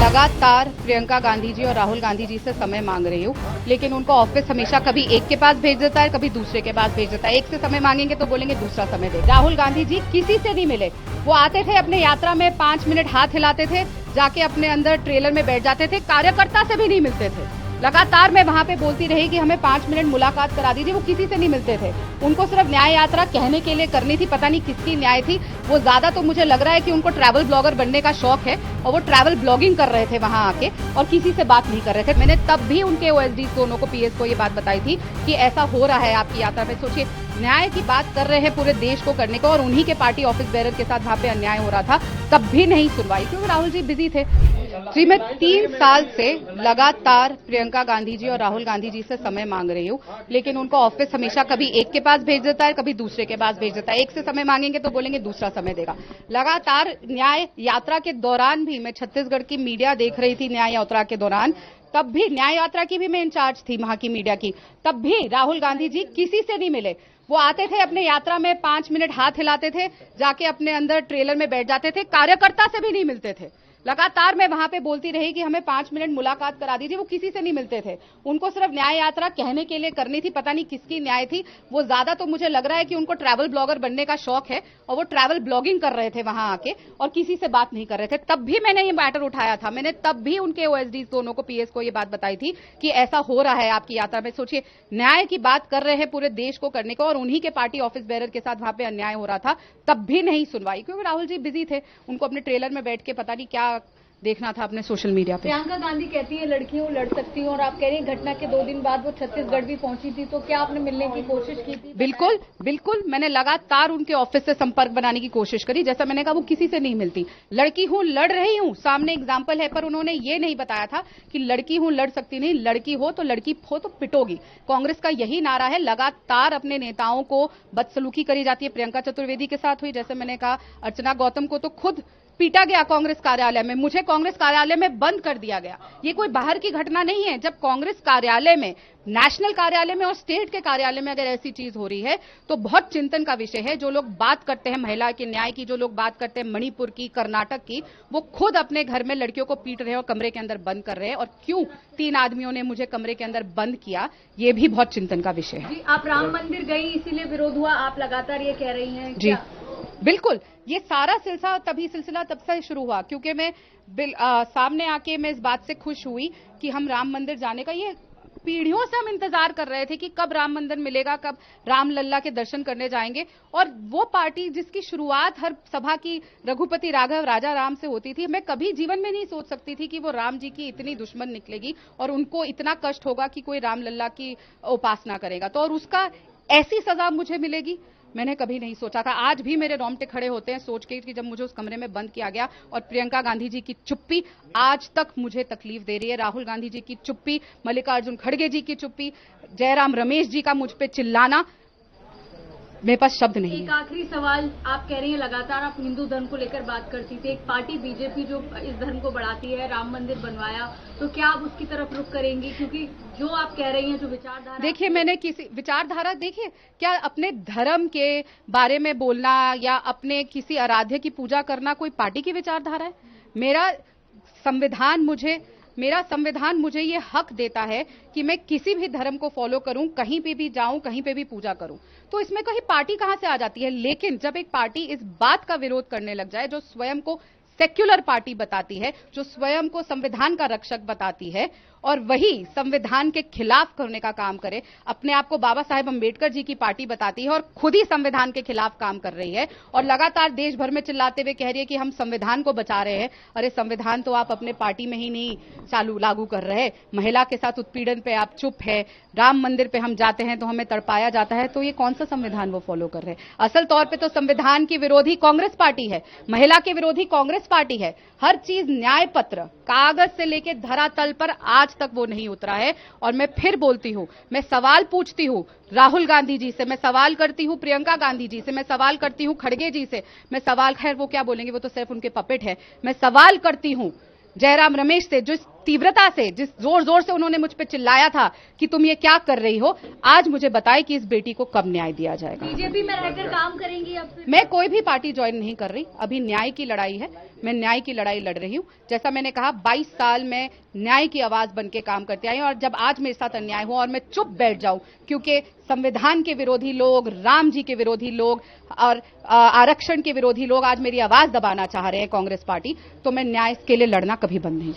लगातार प्रियंका गांधी जी और राहुल गांधी जी से समय मांग रही हूँ, लेकिन उनको ऑफिस हमेशा कभी एक के पास भेज देता है, कभी दूसरे के पास भेज देता है। एक से समय मांगेंगे तो बोलेंगे दूसरा समय दे। राहुल गांधी जी किसी से नहीं मिले। वो आते थे अपने यात्रा में 5 मिनट हाथ हिलाते थे, जाके अपने अंदर ट्रेलर में बैठ जाते थे, कार्यकर्ता से भी नहीं मिलते थे। लगातार मैं वहां पे बोलती रही कि हमें 5 मिनट मुलाकात करा दीजिए। वो किसी से नहीं मिलते थे। उनको सिर्फ न्याय यात्रा कहने के लिए करनी थी, पता नहीं किसकी न्याय थी। वो ज्यादा तो मुझे लग रहा है कि उनको ट्रैवल ब्लॉगर बनने का शौक है और वो ट्रैवल ब्लॉगिंग कर रहे थे वहां आके और किसी से बात नहीं कर रहे थे। मैंने तब भी उनके ओएसडी दोनों को, पीएस को ये बात बताई थी कि ऐसा हो रहा है आपकी यात्रा में। सोचिए, न्याय की बात कर रहे हैं पूरे देश को करने को और उन्हीं के पार्टी ऑफिस बेरर के साथ वहां पे अन्याय हो रहा था, तब भी नहीं सुनवाई, क्योंकि राहुल जी बिजी थे। जी, मैं 3 साल से लगातार प्रियंका गांधी जी और राहुल गांधी जी से समय मांग रही हूँ, लेकिन उनको ऑफिस हमेशा कभी एक के पास भेज देता है, कभी दूसरे के पास भेज देता है। एक से समय मांगेंगे तो बोलेंगे दूसरा समय देगा। लगातार न्याय यात्रा के दौरान भी मैं छत्तीसगढ़ की मीडिया देख रही थी। न्याय यात्रा के दौरान तब भी न्याय यात्रा की भी मैं इंचार्ज थी वहां की मीडिया की, तब भी राहुल गांधी जी किसी से नहीं मिले। वो आते थे अपने यात्रा में 5 मिनट हाथ हिलाते थे, जाके अपने अंदर ट्रेलर में बैठ जाते थे, कार्यकर्ता से भी नहीं मिलते थे। लगातार मैं वहां पे बोलती रही कि हमें 5 मिनट मुलाकात करा दीजिए। वो किसी से नहीं मिलते थे। उनको सिर्फ न्याय यात्रा कहने के लिए करनी थी, पता नहीं किसकी न्याय थी। वो ज्यादा तो मुझे लग रहा है कि उनको ट्रैवल ब्लॉगर बनने का शौक है और वो ट्रैवल ब्लॉगिंग कर रहे थे वहां आके और किसी से बात नहीं कर रहे थे। तब भी मैंने ये मैटर उठाया था। मैंने तब भी उनके ओएसडी दोनों को, पीएस को ये बात बताई थी कि ऐसा हो रहा है आपकी यात्रा में। सोचिए, न्याय की बात कर रहे हैं पूरे देश को करने को और उन्हीं के पार्टी ऑफिस बेरर के साथ वहां पे अन्याय हो रहा था, तब भी नहीं सुनवाई, क्योंकि राहुल जी बिजी थे। उनको अपने ट्रेलर में बैठ के पता नहीं क्या देखना था अपने सोशल मीडिया पे। प्रियंका गांधी कहती है लड़की हूँ, लड़ सकती हूँ, और आप कह रही हैं घटना के 2 दिन बाद वो छत्तीसगढ़ भी पहुंची थी, तो क्या आपने मिलने की कोशिश की थी? बिल्कुल बिल्कुल, मैंने लगातार उनके ऑफिस से संपर्क बनाने की कोशिश करी। जैसा मैंने कहा, वो किसी से नहीं मिलती। लड़की हूँ, लड़ रही हूँ, सामने एग्जाम्पल है, पर उन्होंने ये नहीं बताया था कि लड़की हूँ, लड़ सकती नहीं। लड़की हो तो पिटोगी। कांग्रेस का यही नारा है। लगातार अपने नेताओं को बदसलूकी करी जाती है। प्रियंका चतुर्वेदी के साथ हुई, जैसे मैंने कहा, अर्चना गौतम को तो खुद पीटा गया कांग्रेस कार्यालय में। मुझे कांग्रेस कार्यालय में बंद कर दिया गया। ये कोई बाहर की घटना नहीं है। जब कांग्रेस कार्यालय में, नेशनल कार्यालय में और स्टेट के कार्यालय में अगर ऐसी चीज हो रही है तो बहुत चिंतन का विषय है। जो लोग बात करते हैं महिला के न्याय की, जो लोग बात करते हैं मणिपुर की, कर्नाटक की, वो खुद अपने घर में लड़कियों को पीट रहे हैं और कमरे के अंदर बंद कर रहे हैं। और क्यों 3 आदमियों ने मुझे कमरे के अंदर बंद किया, ये भी बहुत चिंतन का विषय है। जी, आप राम मंदिर गई इसीलिए विरोध हुआ, आप लगातार ये कह रही हैं? जी बिल्कुल, ये सारा सिलसिला तब से शुरू हुआ, क्योंकि मैं सामने आके मैं इस बात से खुश हुई कि हम राम मंदिर जाने का, ये पीढ़ियों से हम इंतजार कर रहे थे कि कब राम मंदिर मिलेगा, कब राम लल्ला के दर्शन करने जाएंगे। और वो पार्टी जिसकी शुरुआत हर सभा की रघुपति राघव राजा राम से होती थी, मैं कभी जीवन में नहीं सोच सकती थी कि वो राम जी की इतनी दुश्मन निकलेगी और उनको इतना कष्ट होगा कि कोई राम लल्ला की उपासना करेगा, तो और उसका ऐसी सजा मुझे मिलेगी, मैंने कभी नहीं सोचा था। आज भी मेरे रोंगटे खड़े होते हैं सोच के कि जब मुझे उस कमरे में बंद किया गया। और प्रियंका गांधी जी की चुप्पी आज तक मुझे तकलीफ दे रही है। राहुल गांधी जी की चुप्पी, मल्लिकार्जुन खड़गे जी की चुप्पी, जयराम रमेश जी का मुझ पे चिल्लाना, मेरे पास शब्द नहीं है। एक आखिरी सवाल, आप कह रही हैं लगातार आप हिंदू धर्म को लेकर बात करती थी, एक पार्टी बीजेपी जो इस धर्म को बढ़ाती है, राम मंदिर बनवाया, तो क्या आप उसकी तरफ रुख करेंगी? क्योंकि जो आप कह रही हैं, जो विचारधारा, देखिए, मैंने किसी विचारधारा, देखिए, क्या अपने धर्म के बारे में बोलना या अपने किसी आराध्य की पूजा करना कोई पार्टी की विचारधारा है? मेरा संविधान मुझे ये हक देता है कि मैं किसी भी धर्म को फॉलो करूं, कहीं पे भी जाऊं, कहीं पे भी पूजा करूं, तो इसमें कहीं पार्टी कहां से आ जाती है? लेकिन जब एक पार्टी इस बात का विरोध करने लग जाए, जो स्वयं को सेक्युलर पार्टी बताती है, जो स्वयं को संविधान का रक्षक बताती है, और वही संविधान के खिलाफ करने का काम करे, अपने आप को बाबा साहेब अंबेडकर जी की पार्टी बताती है और खुद ही संविधान के खिलाफ काम कर रही है और लगातार देश भर में चिल्लाते हुए कह रही है कि हम संविधान को बचा रहे हैं। अरे, संविधान तो आप अपने पार्टी में ही नहीं लागू कर रहे। महिला के साथ उत्पीड़न पे आप चुप है, राम मंदिर पे हम जाते हैं तो हमें तड़पाया जाता है, तो ये कौन सा संविधान वो फॉलो कर रहे हैं? असल तौर पे तो संविधान की विरोधी कांग्रेस पार्टी है, महिला के विरोधी कांग्रेस पार्टी है। हर चीज न्याय पत्र कागज से लेके धरातल पर आज तक वो नहीं उतरा है। और मैं फिर बोलती हूं, मैं सवाल पूछती हूं राहुल गांधी जी से, मैं सवाल करती हूं प्रियंका गांधी जी से, मैं सवाल करती हूं खड़गे जी से, मैं सवाल, खैर वो क्या बोलेंगे, वो तो सिर्फ उनके पपेट है। मैं सवाल करती हूं जयराम रमेश से, जो तीव्रता से, जिस जोर जोर से उन्होंने मुझ पे चिल्लाया था कि तुम ये क्या कर रही हो, आज मुझे बताए कि इस बेटी को कब न्याय दिया जाएगा। बीजेपी में रहकर काम करेंगी अब फिर? मैं कोई भी पार्टी ज्वाइन नहीं कर रही, अभी न्याय की लड़ाई है, मैं न्याय की लड़ाई लड़ रही हूं। जैसा मैंने कहा 22 साल में न्याय की आवाज बन के काम करते आई हूं, और जब आज मेरे साथ अन्याय हुआ और मैं चुप बैठ जाऊं क्योंकि संविधान के विरोधी लोग, राम जी के विरोधी लोग और आरक्षण के विरोधी लोग आज मेरी आवाज दबाना चाह रहे हैं कांग्रेस पार्टी, तो मैं न्याय के लिए लड़ना कभी बंद नहीं